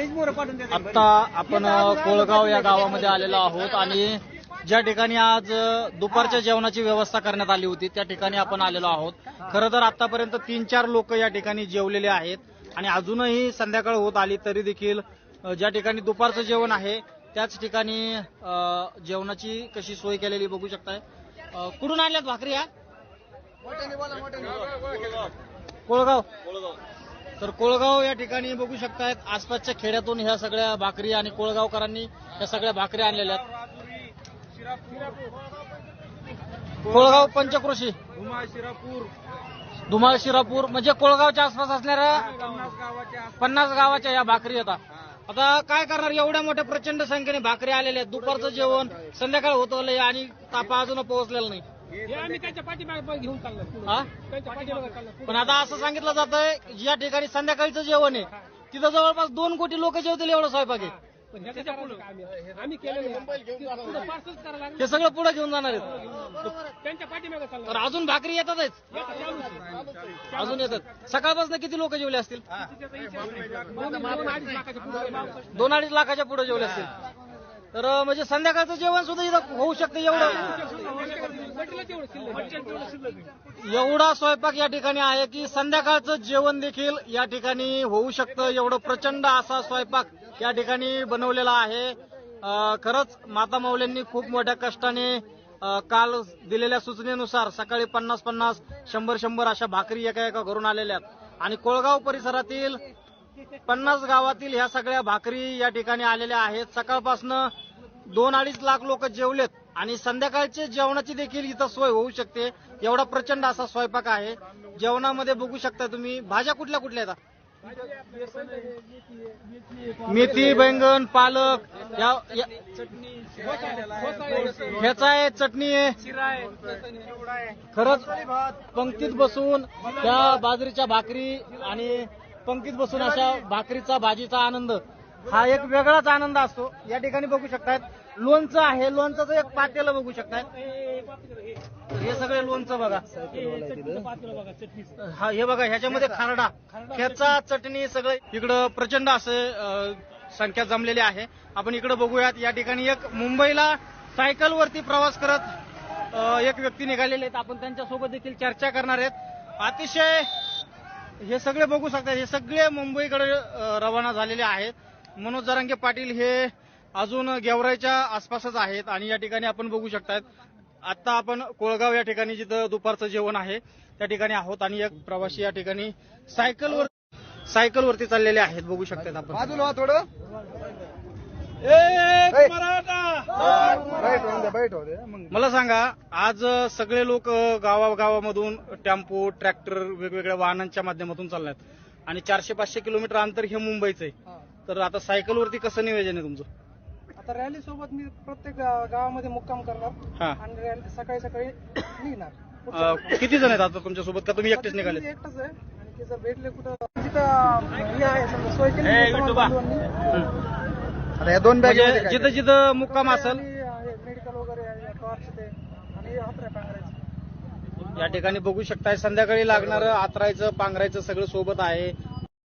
आता आपण कोळगाव या गावामध्ये आलेलो आहोत आणि ज्या ठिकाणी आज दुपारच्या जेवणाची व्यवस्था करण्यात आली होती त्या ठिकाणी आपण आलेलो आहोत. खरं तर आतापर्यंत 3-4 लोक या ठिकाणी जेवलेले आहेत आणि अजूनही संध्याकाळ होत आली तरी देखील ज्या ठिकाणी दुपारचं जेवण आहे त्याच ठिकाणी जेवणाची कशी सोय केलेली बघू शकताय. कुठून आणल्यात भाकरी या? कोळगाव. तर कोळगाव या ठिकाणी बघू शकतायत आसपासच्या खेड्यातून ह्या सगळ्या भाकरी आणि कोळगावकरांनी ह्या सगळ्या भाकरी आणलेल्या आहेत. कोळगाव पंचक्रोशी धुमाळ शिरापूर म्हणजे कोळगावच्या आसपास असणाऱ्या 50 गावाच्या या भाकरी येतात. आता काय करणार, एवढ्या मोठ्या प्रचंड संख्येने भाकरी आलेल्या आहेत. दुपारचं जेवण संध्याकाळ होत आलंय आणि तापा अजून पोहोचलेला नाही. पण आता असं सांगितलं जात आहे ज्या ठिकाणी संध्याकाळचं जेवण आहे तिथं जवळपास 2 कोटी लोक जेवतील एवढं स्वयंपाक आहे. ते सगळं पुढे घेऊन जाणार आहेत. तर अजून भाकरी येतातच, अजून येतात. सकाळपासून किती लोक जेवले असतील? 2-2.5 लाखाच्या पुढे जेवले असतील. तर म्हणजे संध्याकाळचं जेवण सुद्धा इथं होऊ शकतं. एवढा स्वयंपाक या ठिकाणी आहे की संध्याकाळचं जेवण देखील या ठिकाणी होऊ शकतं. एवढं प्रचंड असा स्वयंपाक या ठिकाणी बनवलेला आहे. खरंच माता माऊल्यांनी खूप मोठ्या कष्टाने काल दिलेल्या सूचनेनुसार सकाळी 50-50, 100-100 अशा भाकरी एका घरून आलेल्या आहेत आणि कोळगाव परिसरातील 50 गावातील ह्या सगळ्या भाकरी या ठिकाणी आलेल्या आहेत. सकाळपासनं 2-2.5 लाख लोक जेवलेत आणि संध्याकाळचे जेवणाची देखील इथं सोय होऊ शकते. एवढा प्रचंड असा स्वयंपाक आहे. जेवणामध्ये बघू शकता तुम्ही भाज्या कुठल्या कुठल्या येतात. मेथी, बैंगन, पालक, ह्याचा आहे, चटणी आहे. खरंच पंक्तीत बसून त्या बाजरीच्या भाकरी आणि पंक्तीत बसून अशा भाकरीचा भाजीचा आनंद हा एक वेगळाच आनंद असतो. या ठिकाणी बघू शकतायत लोणचं आहे. लोणचं एक पातेलं बघू शकतायत. हे सगळे लोणचं बघा. हा हे बघा, ह्याच्यामध्ये खारडा, ह्याचा चटणी सगळे इकडं प्रचंड असे संख्या जमलेली आहे. आपण इकडे बघूयात. या ठिकाणी एक मुंबईला सायकलवरती प्रवास करत एक व्यक्ती निघालेले आहेत. आपण त्यांच्यासोबत देखील चर्चा करणार आहेत. अतिशय हे सगळे बघू शकतात, हे सगळे मुंबईकडे रवाना झालेले आहेत. मनोज जरांगे पाटील हे अजून गेवराईच्या आसपासच आहेत आणि या ठिकाणी आपण बघू शकतात. आता आपण कोळगाव या ठिकाणी जिथं दुपारचं जेवण आहे त्या ठिकाणी आहोत आणि एक प्रवासी या ठिकाणी सायकलवरती चाललेले आहेत. बघू शकतात आपण. बाजूला थोडं मला सांगा, आज सगळे लोक गावागावामधून टेम्पो, ट्रॅक्टर, वेगवेगळ्या वाहनांच्या माध्यमातून चालल्यात आणि 400-500 किलोमीटर अंतर हे मुंबईचं आहे. तर आता सायकलवरती कसं नियोजन आहे तुमचं? आता रॅली सोबत मी प्रत्येक गावामध्ये मुक्काम करणार आणि रॅली सकाळी निघणार. किती जण आहेत आता तुमच्या सोबत, का तुम्ही एकटेच निघाले? एकटाच आहे आणि ते जर भेटले कुठं जिथं हे आहे समजा सोय केली आता या 2 बॅग जिथं जिथं मुक्काम असेल मेडिकल वगैरे आहे, टॉर्च ते आणि हातऱ्या पांघरायचं. या ठिकाणी बघू शकताय संध्याकाळी लागणारं आतरायचं, पांघरायचं सगळं सोबत आहे.